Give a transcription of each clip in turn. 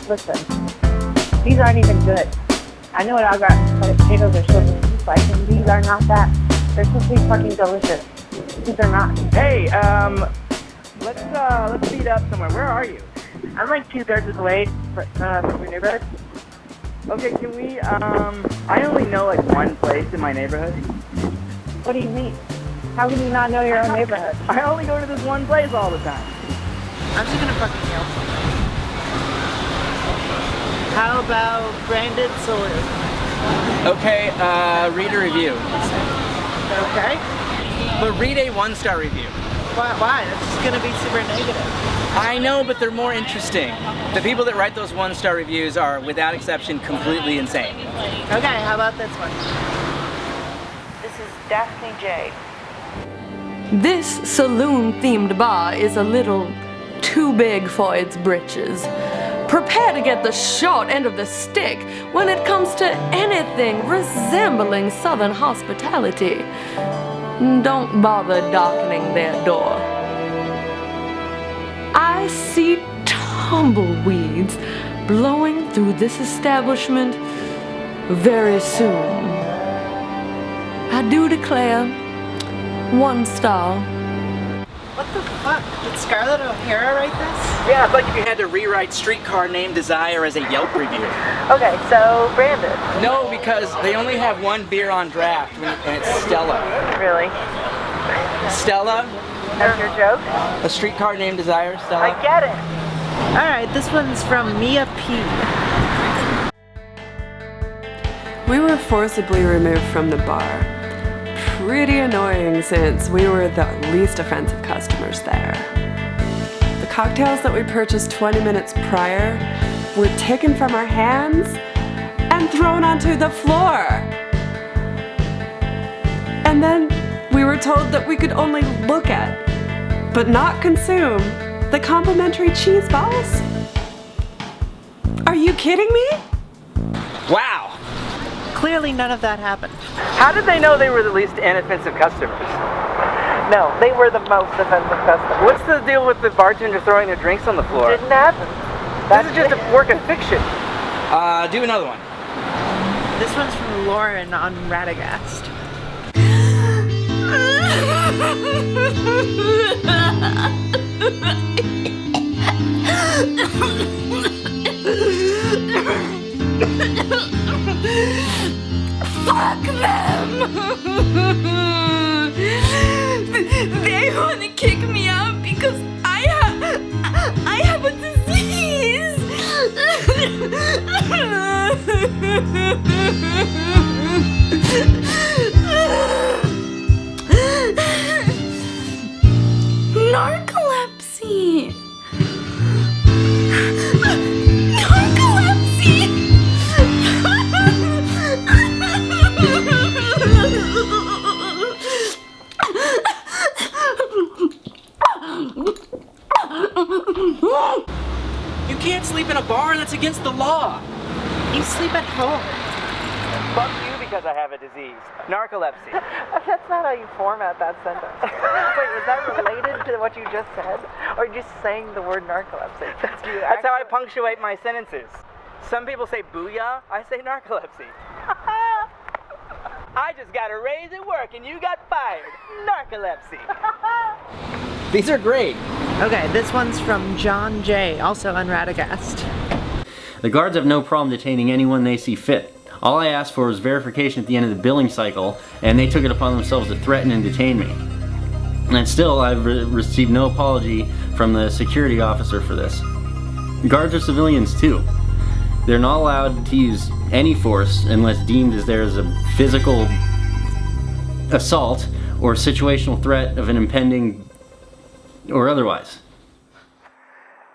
Listen, these aren't even good. I know what I got, but potatoes are supposed to taste like, and these are not that. They're supposed to be fucking delicious. These are not. Hey, let's meet up somewhere. Where are you? I'm like 2/3 of the way from your neighborhood. Okay, can we, I only know like one place in my neighborhood. What do you mean? How can you not know your own neighborhood? I only go to this one place all the time. I'm just gonna fucking yell something. How about branded soil? Okay, read a review. Okay. But read a 1-star review. Why? That's just gonna be super negative. I know, but they're more interesting. The people that write those 1-star reviews are, without exception, completely insane. Okay, how about this one? This is Daphne J. This saloon-themed bar is a little too big for its britches. Prepare to get the short end of the stick when it comes to anything resembling Southern hospitality. Don't bother darkening their door. I see tumbleweeds blowing through this establishment very soon. I do declare 1 star. What the fuck? Did Scarlett O'Hara write this? Yeah, it's like if you had to rewrite Streetcar Named Desire as a Yelp review. Okay, so branded. No, because they only have one beer on draft, and it's Stella. Really? Stella? That's your joke? A Streetcar Named Desire, Stella? I get it. Alright, this one's from Mia P. We were forcibly removed from the bar. Pretty annoying since we were the least offensive customers there. The cocktails that we purchased 20 minutes prior were taken from our hands and thrown onto the floor. And then we were told that we could only look at, but not consume, the complimentary cheese balls? Are you kidding me? Wow! Clearly none of that happened. How did they know they were the least inoffensive customers? No, they were the most offensive customers. What's the deal with the bartender throwing their drinks on the floor? Didn't happen. This is just a work of fiction. Do another one. This one's from Lauren on Radagast. Fuck them! They want to kick me out because I have a disease. Narcolepsy. You can't sleep in a bar, that's against the law. You sleep at home. Fuck you because I have a disease. Narcolepsy. That's not how you format that sentence. Wait, was that related to what you just said? Or just saying the word narcolepsy? That's how I punctuate my sentences. Some people say booyah, I say narcolepsy. I just got a raise at work and you got fired. Narcolepsy. These are great. Okay, this one's from John J, also on Radagast. The guards have no problem detaining anyone they see fit. All I asked for was verification at the end of the billing cycle, and they took it upon themselves to threaten and detain me. And still, I've received no apology from the security officer for this. The guards are civilians too. They're not allowed to use any force unless deemed as there is a physical assault or situational threat of an impending or otherwise.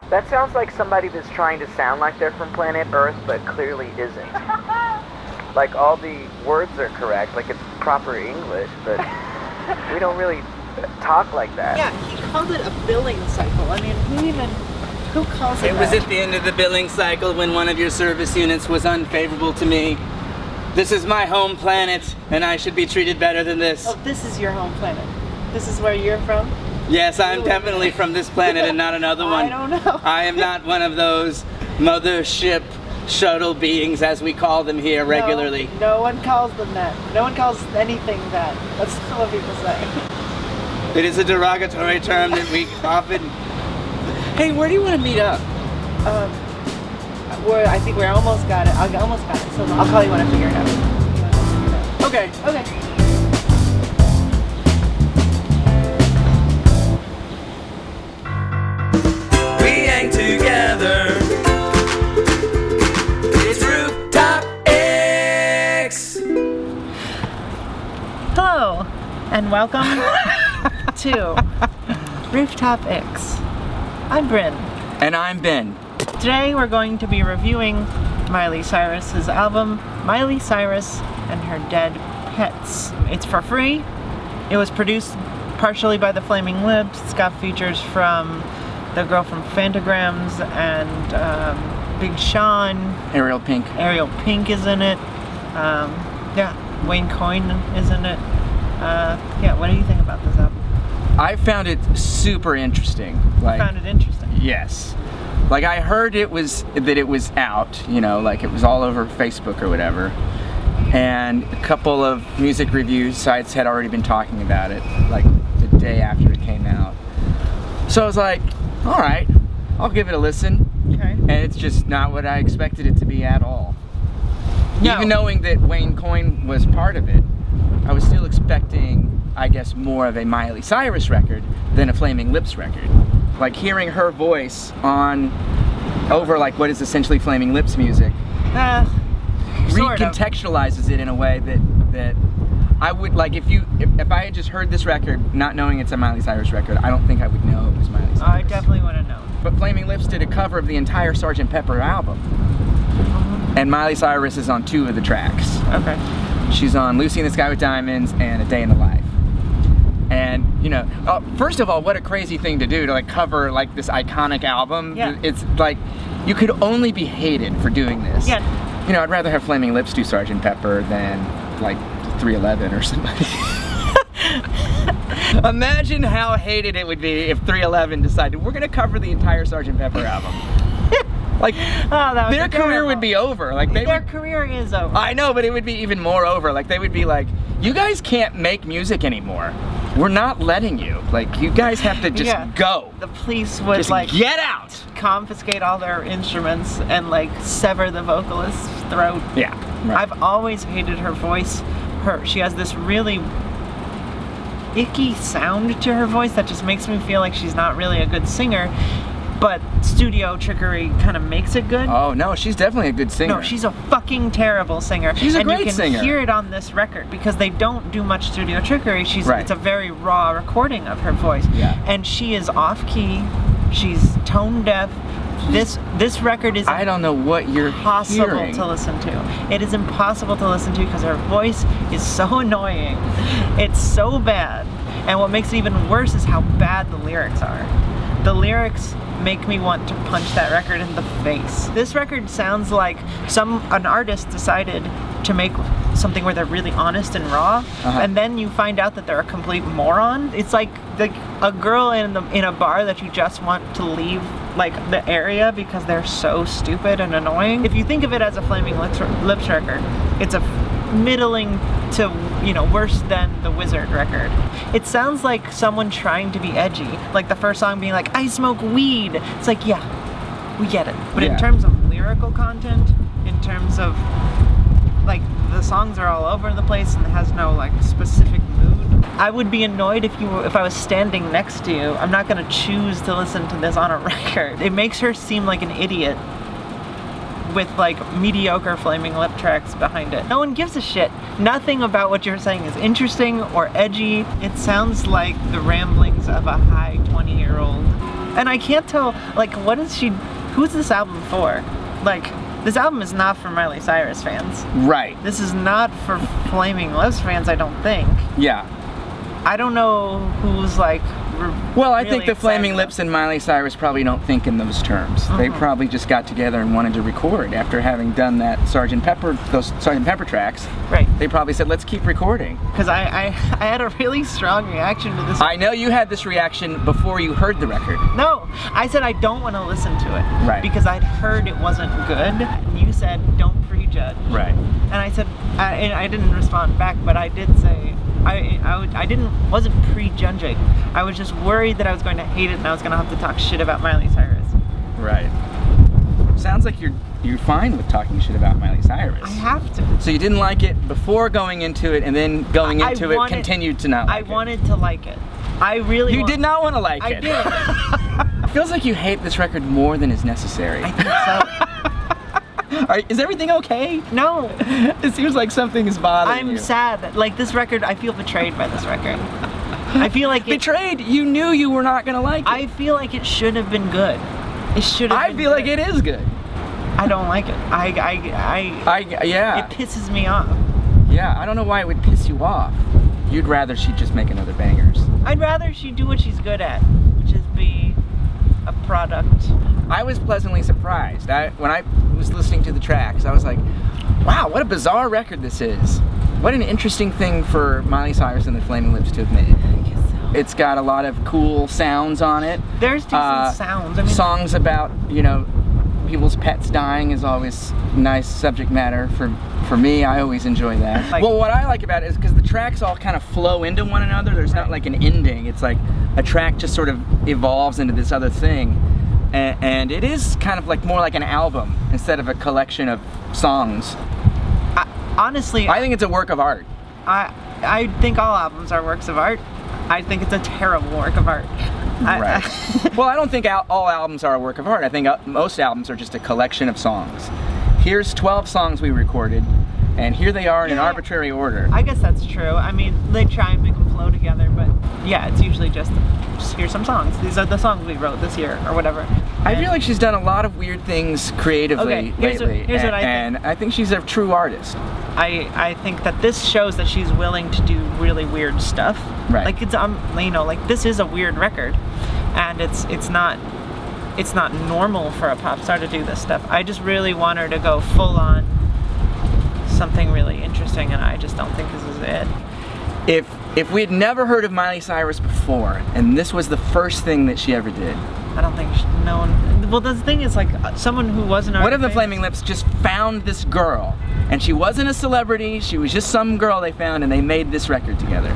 That sounds like somebody that's trying to sound like they're from planet Earth, but clearly isn't. Like all the words are correct, like it's proper English, but we don't really talk like that. Yeah, he called it a billing cycle. I mean, who calls it It was that? at the end of the billing cycle when one of your service units was unfavorable to me. This is my home planet, and I should be treated better than this. Oh, this is your home planet. This is where you're from? Yes, I'm definitely from this planet and not another one. I don't know. I am not one of those mothership shuttle beings, as we call them here regularly. No one calls them that. No one calls anything that. That's what people say. It is a derogatory term that we often... Hey, where do you want to meet up? I think we're almost got it. I almost got it. So I'll call you when I figure it out. Okay. Okay. We hang together. It's Rooftop ICKS. Hello, and welcome to Rooftop ICKS. I'm Bryn. And I'm Ben. Today we're going to be reviewing Miley Cyrus's album, Miley Cyrus and Her Dead Pets. It's for free. It was produced partially by the Flaming Lips. It's got features from the girl from Fantagrams and Big Sean. Ariel Pink. Ariel Pink is in it. Yeah, Wayne Coyne is in it. Yeah, what do you think about this album? I found it super interesting. I found it interesting. Yes. Like, I heard that it was out, you know, like it was all over Facebook or whatever. And a couple of music review sites had already been talking about it, like the day after it came out. So I was like, all right, I'll give it a listen. Okay. And it's just not what I expected it to be at all. No. Even knowing that Wayne Coyne was part of it, I was still expecting, I guess, more of a Miley Cyrus record than a Flaming Lips record. Like, hearing her voice over like what is essentially Flaming Lips music recontextualizes it in a way that I would, like, if I had just heard this record not knowing it's a Miley Cyrus record, I don't think I would know it was Miley Cyrus. I definitely would have known. But Flaming Lips did a cover of the entire Sgt. Pepper album. And Miley Cyrus is on 2 of the tracks. Okay. She's on Lucy in the Sky with Diamonds and A Day in the Life. And, you know, first of all, what a crazy thing to do, to like cover like this iconic album. Yeah. It's like, you could only be hated for doing this. Yeah. You know, I'd rather have Flaming Lips do Sgt. Pepper than like 311 or somebody. Imagine how hated it would be if 311 decided, we're gonna cover the entire Sgt. Pepper album. Like, their career would be over. Like, their career is over. I know, but it would be even more over. Like, they would be like, you guys can't make music anymore. We're not letting you. Like, you guys have to just go. The police would just like get out. Confiscate all their instruments and like sever the vocalist's throat. Yeah. Right. I've always hated her voice. She has this really icky sound to her voice that just makes me feel like she's not really a good singer. But studio trickery kind of makes it good. Oh no, she's definitely a good singer. No, she's a fucking terrible singer. She's a great singer. And you can hear it on this record because they don't do much studio trickery. It's a very raw recording of her voice. Yeah. And she is off key. She's tone deaf. This record is I don't know what you're impossible hearing. to listen to. It is impossible to listen to because her voice is so annoying. It's so bad. And what makes it even worse is how bad the lyrics are. The lyrics make me want to punch that record in the face. This record sounds like an artist decided to make something where they're really honest and raw, and then you find out that they're a complete moron. It's like a girl in a bar that you just want to leave like the area because they're so stupid and annoying. If you think of it as a Flaming Lips record, it's a middling to, you know, worse than the Wizard record. It sounds like someone trying to be edgy, like the first song being like, I smoke weed. It's like, yeah, we get it. But in terms of lyrical content, in terms of like the songs are all over the place and it has no like specific mood. I would be annoyed if I was standing next to you. I'm not gonna choose to listen to this on a record. It makes her seem like an idiot with like mediocre Flaming Lip tracks behind it. No one gives a shit. Nothing about what you're saying is interesting or edgy. It sounds like the ramblings of a high 20-year-old. And I can't tell, like, who's this album for? Like, this album is not for Miley Cyrus fans. Right. This is not for Flaming Lips fans, I don't think. Yeah. I don't know who's like Well, I really think the Flaming excited Lips and Miley Cyrus probably don't think in those terms. They probably just got together and wanted to record after having done that those Sgt. Pepper tracks. Right. They probably said, let's keep recording. Because I had a really strong reaction to this. I know you had this reaction before you heard the record. No, I said I don't want to listen to it. Right. Because I'd heard it wasn't good. And you said don't prejudge. Right. And I said, and I didn't respond back, but I did say, wasn't prejudging. I was just worried that I was going to hate it and I was going to have to talk shit about Miley Cyrus. Right. Sounds like you're fine with talking shit about Miley Cyrus. I have to. So you didn't like it before going into it, and then going into it continued to not like it. I wanted to like it. I really You did not want to like it. I did. It feels like you hate this record more than is necessary. I think so. Is everything okay? No. It seems like something is bothering you. I'm sad. Like this record, I feel betrayed by this record. I feel like betrayed. You knew you were not gonna like it. I feel like it should have been good. It should have. I feel like it is good. I don't like it. Yeah. It pisses me off. Yeah. I don't know why it would piss you off. You'd rather she'd just make another bangers. I'd rather she do what she's good at, which is be a product. I was pleasantly surprised. When I was listening to the tracks, I was like, wow, what a bizarre record this is. What an interesting thing for Miley Cyrus and the Flaming Lips to have made. I guess so. It's got a lot of cool sounds on it. There's decent sounds. I mean, songs about, people's pets dying is always nice subject matter for me. I always enjoy that. Well, what I like about it is because the tracks all kind of flow into one another. There's not like an ending. It's like a track just sort of evolves into this other thing. And it is kind of like more like an album instead of a collection of songs. Honestly, I think it's a work of art. I think all albums are works of art. I think it's a terrible work of art. Right. Well, I don't think all albums are a work of art. I think most albums are just a collection of songs. Here's 12 songs we recorded, and here they are in an arbitrary order. I guess that's true. I mean, they try and make them flow together, but yeah, it's usually just here's some songs. These are the songs we wrote this year, or whatever. I feel like she's done a lot of weird things creatively lately, here's what I think. And I think she's a true artist. I think that this shows that she's willing to do really weird stuff. Right. Like it's like this is a weird record, and it's not normal for a pop star to do this stuff. I just really want her to go full on something really interesting, and I just don't think this is it. If we had never heard of Miley Cyrus before, and this was the first thing that she ever did, I don't think no one. Well, the thing is, like, someone who wasn't. What if the Flaming Lips just found this girl, and she wasn't a celebrity, she was just some girl they found, and they made this record together?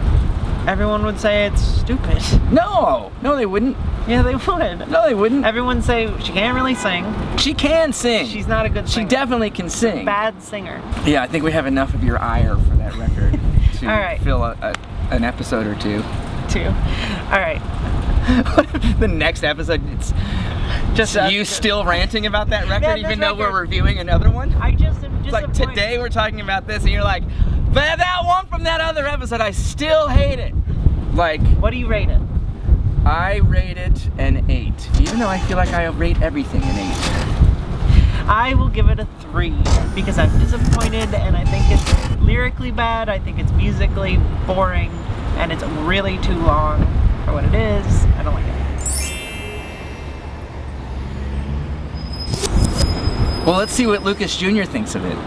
Everyone would say it's stupid. No, they wouldn't. Yeah, they would. No, they wouldn't. Everyone say she can't really sing. She can sing. She's not a good singer. She definitely can sing. Bad singer. Yeah, I think we have enough of your ire for that record to All right. fill an episode or two. All right. The next episode, it's just you still ranting about that record, even though we're reviewing another one? I just am disappointed. Like today we're talking about this and you're like, but that one from that other episode, I still hate it. Like, what do you rate it? I rate it an 8, even though I feel like I rate everything an 8. I will give it a 3 because I'm disappointed, and I think it's lyrically bad, I think it's musically boring, and it's really too long for what it is. I don't like it. Well, let's see what Lucas Jr. thinks of it.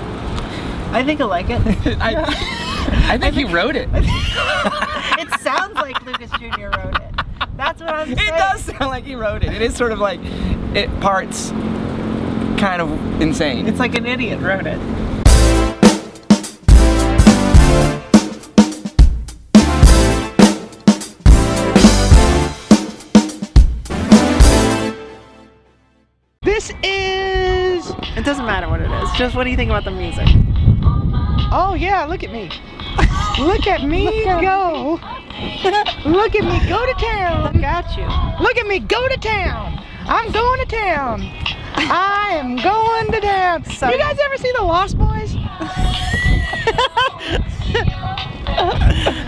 I think I like it. I think he wrote it. It sounds like Lucas Jr. wrote it. That's what I'm saying. It does sound like he wrote it. It is sort of like, parts kind of insane. It's like an idiot wrote it. This is... It doesn't matter what it is. Just what do you think about the music? Oh yeah, look at me. Look at me go. Look at me go to town. Look at you. Look at me go to town. I'm going to town. I am going to town. So, you guys ever see The Lost Boys?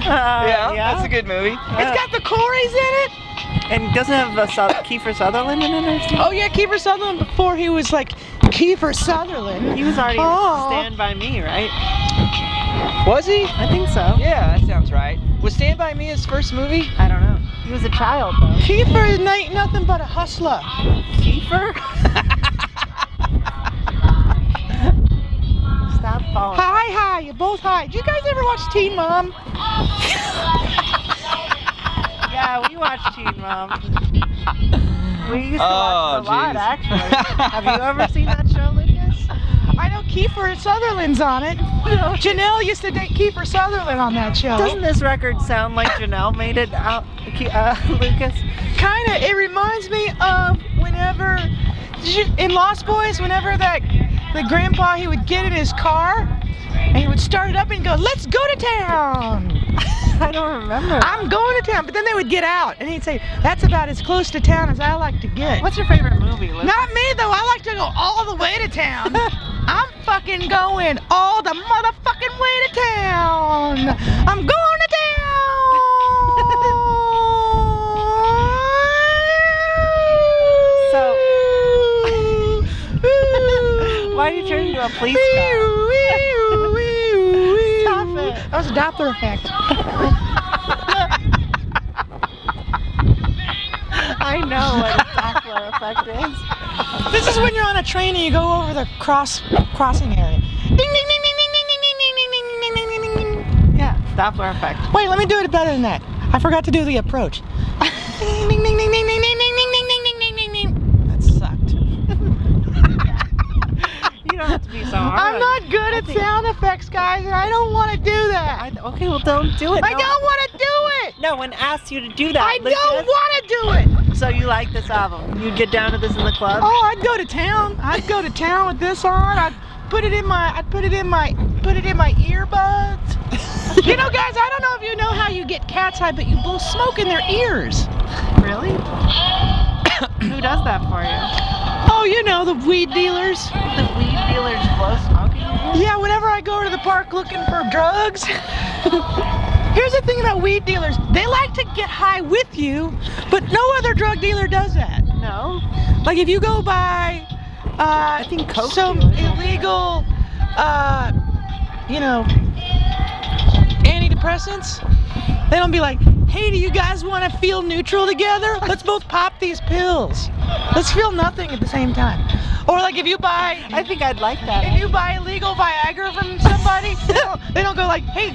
Yeah, that's a good movie. It's got the Coreys in it. And doesn't it have Kiefer Sutherland in it or something? Oh yeah, Kiefer Sutherland before he was like Kiefer Sutherland. He was already in Stand By Me, right? Was he? I think so. Yeah, that sounds right. Was Stand By Me his first movie? I don't know. He was a child, though. Kiefer ain't nothing but a hustler. Kiefer? Stop falling. Hi, you both hi. Did you guys ever watch Teen Mom? Yeah, we watched Teen Mom. We used to watch it a lot, actually. Have you ever seen that show, Lucas? I know Kiefer Sutherland's on it. Janelle used to date Kiefer Sutherland on that show. Doesn't this record sound like Janelle made it out, Lucas? Kinda. It reminds me of whenever, in Lost Boys, whenever the grandpa, he would get in his car and he would start it up and go, "Let's go to town." I don't remember. I'm going to town. But then they would get out and he'd say, "That's about as close to town as I like to get." What's your favorite movie, Lucas? Not me though. I like to go all the way to town. I'm fucking going all the motherfucking way to town. I'm going to town. So, why did you turn into a police car? Stop it. That was a Doppler effect. I know what a Doppler effect is. This is when you're on a train and you go over the crossing area. Ding ding ding ding ding ding ding ding ding ding ding ding ding. Yeah, Doppler effect. Wait, let me do it better than that. I forgot to do the approach. Ding ding ding ding ding ding ding ding ding ding ding ding ding ding. That sucked. You don't have to be so hard. I'm not good at sound effects, guys, and I don't want to do that. Okay, well, don't do it. I don't want to do it. No one asked you to do that. I Lucas. don't want to do it. So you like this album? You'd get down to this in the club? Oh, I'd go to town. I'd go to town with this on. I'd put it in my earbuds. You know, guys, I don't know if you know how you get cat's high, but you blow smoke in their ears. Really? Who does that for you? Oh, you know, the weed dealers. The weed dealers blow smoke in your ears? Yeah, whenever I go to the park looking for drugs. Here's the thing about weed dealers. They like to get high with you, but no other drug dealer does that. No. Like if you go buy I think coke some dealers illegal you know, antidepressants, they don't be like, "Hey, do you guys want to feel neutral together? Let's both pop these pills. Let's feel nothing at the same time." Or like if you buy, I think I'd like that. if you buy illegal Viagra from somebody, they don't go like, "Hey,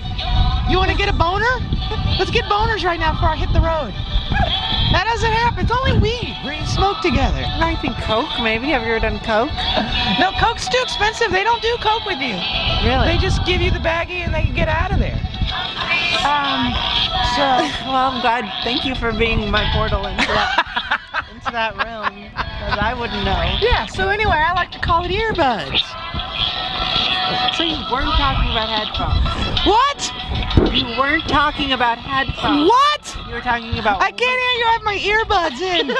you want to get a boner? Let's get boners right now before I hit the road." That doesn't happen. It's only weed where you smoke together. I think coke, maybe. Have you ever done coke? No, coke's too expensive. They don't do coke with you. Really? They just give you the baggie and they can get out of there. Well, I'm glad. Thank you for being my portal into that room, because I wouldn't know. Yeah, so anyway, I like to call it earbuds. So you weren't talking about headphones. What? You weren't talking about headphones. What? You were talking about... I can't hear you. I have my earbuds in.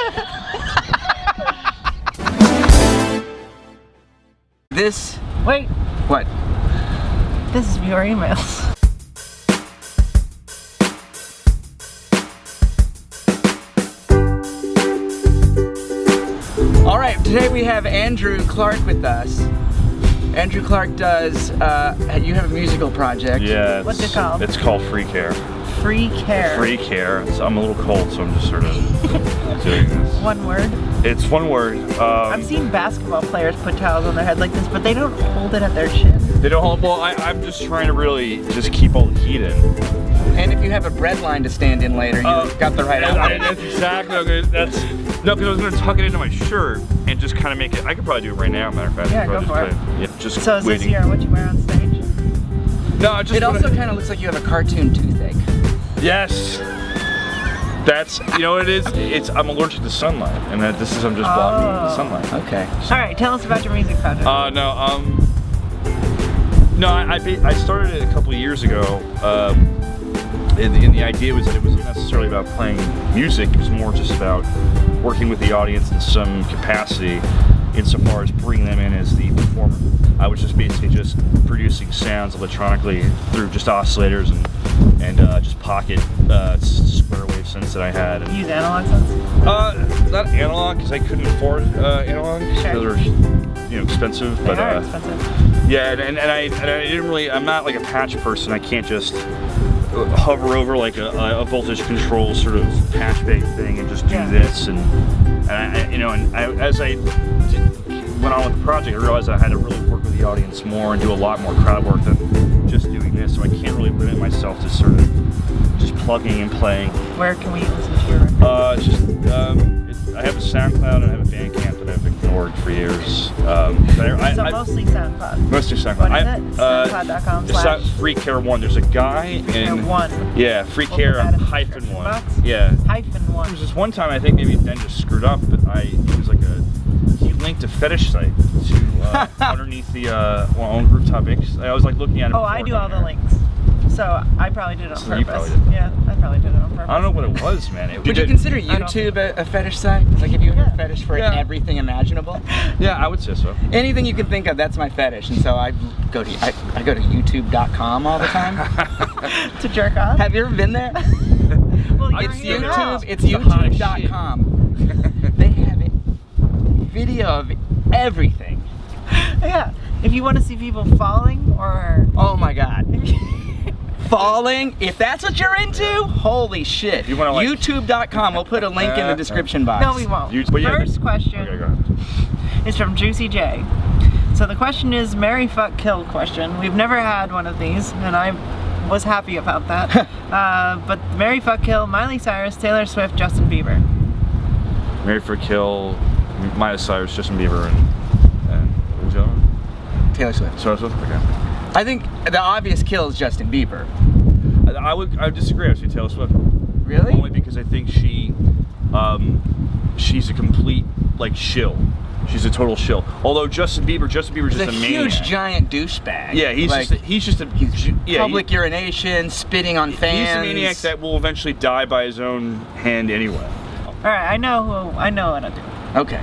This. Wait, What? this is viewer emails. All right, today we have Andrew Clark with us. Andrew Clark does, you have a musical project. Yeah, What's it called? It's called Free Care. Free care. Free Care. So I'm a little cold, so I'm just sort of doing this. One word. It's one word. I've seen basketball players put towels on their head like this, but they don't hold it at their chin. They don't hold. Well, I'm just trying to really just keep all the heat in. And if you have a bread line to stand in later, you've got the right outfit. That's exactly okay. That's no, because I was gonna tuck it into my shirt and just kind of make it. I could probably do it right now. Matter of fact. Yeah, go for it. Yeah, just So is this waiting. what you wear on stage? No, just It also kind of looks like you have a cartoon toothache. Yes. That's, you know what it is? I'm allergic to sunlight, and I'm just blocking the sunlight. Okay. All right, tell us about your music project. No, I started it a couple of years ago, and the idea was that it wasn't necessarily about playing music, it was more just about working with the audience in some capacity, insofar as bringing them in as the performer. I was just basically just producing sounds electronically through just oscillators and just pocket square wave synths that I had. And, Use analog synths? not analog, because I couldn't afford analog, because they're expensive. They are expensive. Yeah, and I didn't really. I'm not like a patch person. I can't just hover over like a voltage control sort of patch-based thing and just do this, and as I went on with the project, I realized I had to really work with the audience more and do a lot more crowd work than just doing this. So I can't really limit myself to sort of just plugging and playing. Where can we listen to your record? I have a SoundCloud and I have a Bandcamp that I've ignored for years. So mostly SoundCloud. Mostly SoundCloud. What is it? SoundCloud.com/ It's not FreeCare1. There's a guy in one. Yeah, FreeCare -1. Yeah. -1. There was this one time I think maybe Ben just screwed up, but it was like he linked a fetish site to underneath the on ROOFTOP ICKS. I was like looking at it. Oh, I do all the links. So I probably did it on purpose. You probably did. Yeah, I probably did it on purpose. I don't know what it was, man. Would you consider YouTube a fetish site? Like if you have a fetish for everything imaginable? Yeah, I would say so. Anything you can think of, that's my fetish, and so I go to YouTube.com all the time. To jerk off? Have you ever been there? Well, it's YouTube. It's YouTube.com. They have a video of everything. Yeah. If you want to see people falling or... Oh my God. Falling, if that's what you're into, holy shit. You wanna, like, YouTube.com, we'll put a link in the description box. No, we won't. First question is from Juicy J. So the question is marry, fuck, kill question. We've never had one of these, and I was happy about that. But marry, fuck, kill, Miley Cyrus, Taylor Swift, Justin Bieber. Marry, fuck, kill, Miley Cyrus, Justin Bieber, and what was the other one? Taylor Swift. Taylor Swift? Okay. I think the obvious kill is Justin Bieber. I would disagree. I would say Taylor Swift. Really? Only because I think she's a complete shill. She's a total shill. Although Justin Bieber's just a maniac. Huge giant douchebag. Yeah, he's just a public urination, spitting on fans. He's a maniac that will eventually die by his own hand anyway. All right, I know what I'll do. Okay.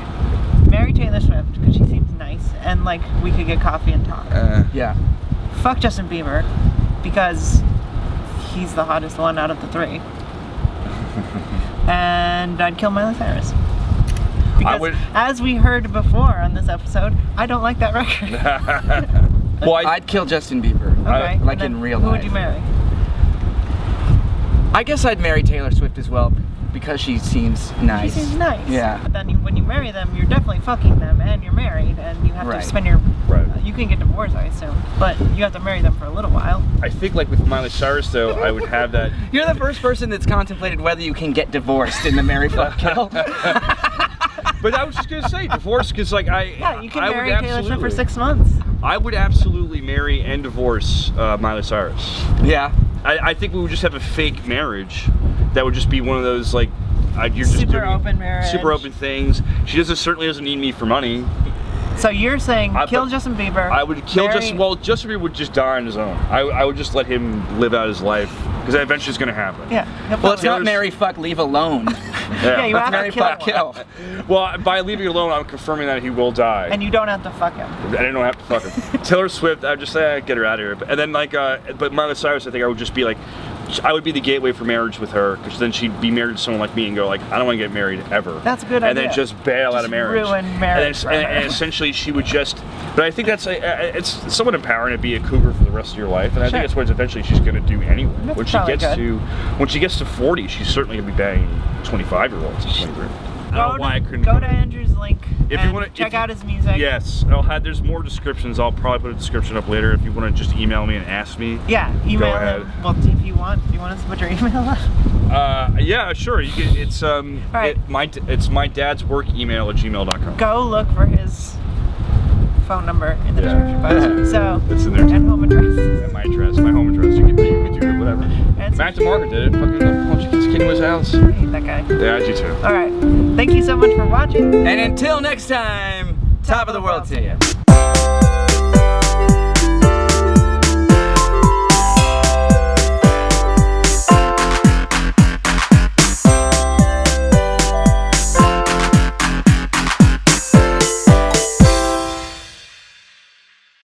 Marry Taylor Swift because she seems nice and we could get coffee and talk. Yeah. Fuck Justin Bieber because he's the hottest one out of the three. And I'd kill Miley Cyrus. Because as we heard before on this episode, I don't like that record. Well, I'd kill Justin Bieber. Okay. In real life. Who would you marry? I guess I'd marry Taylor Swift as well because she seems nice. She seems nice. Yeah. But then when you marry them, you're definitely fucking them and you're married and you have to spend your... you can get divorced, I assume, but you have to marry them for a little while. I think with Miley Cyrus, though, I would have that... You're the first person that's contemplated whether you can get divorced in the marry, fuck, kill. But I was just gonna say divorce because yeah, you can marry Taylor Swift for 6 months. I would absolutely marry and divorce Miley Cyrus. Yeah. I think we would just have a fake marriage that would just be one of those you're just super doing open marriage. Super open things. She certainly doesn't need me for money. So you're saying kill Justin Bieber? I would kill Justin. Well, Justin Bieber would just die on his own. I would just let him live out his life because eventually it's gonna happen. Yeah. Well, it's not marry, fuck, leave alone. Yeah, you have marry, to kill fuck, kill. Well, by leaving alone, I'm confirming that he will die. And you don't have to fuck him. I don't have to fuck him. Taylor Swift, I'd just say get her out of here. And then but Miley Cyrus, I think I would just be I would be the gateway for marriage with her, because then she'd be married to someone like me and go I don't want to get married ever. That's a good idea. And then just bail out of marriage. Ruin marriage. And essentially she would just. But I think that's it's somewhat empowering to be a cougar for the rest of your life, and I think that's what eventually she's going to do anyway. When she gets to 40, she's certainly going to be banging 25-year-olds. 23. I don't know why I couldn't. Go to Andrew's link. If you want to check out his music. Yes, there's more descriptions. I'll probably put a description up later. If you want to just email me and ask me. Yeah, email him. Well, if you want us to put your email up. Yeah, sure. You can. It's it's my dad's work email at gmail.com. Go look for his phone number in the description box. So it's in there. And home address. And my address, my home address. You can do it, whatever. Matt DeMarco did it. Fucking punch kids kid in his house. I hate that guy. Yeah, I do too. All right. Thank you so much for watching. And until next time, top of the world to you.